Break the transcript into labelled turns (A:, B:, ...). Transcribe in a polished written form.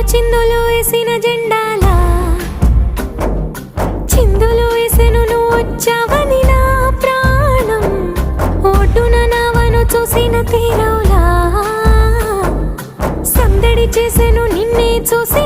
A: చిందులు వేసిన జెండాలా చిందులు వేసెను నువ్వు వచ్చావని నా ప్రాణం ఒడ్డున నావను చూసిన తీరవులా సందడి చేసెను నిన్నే చూసి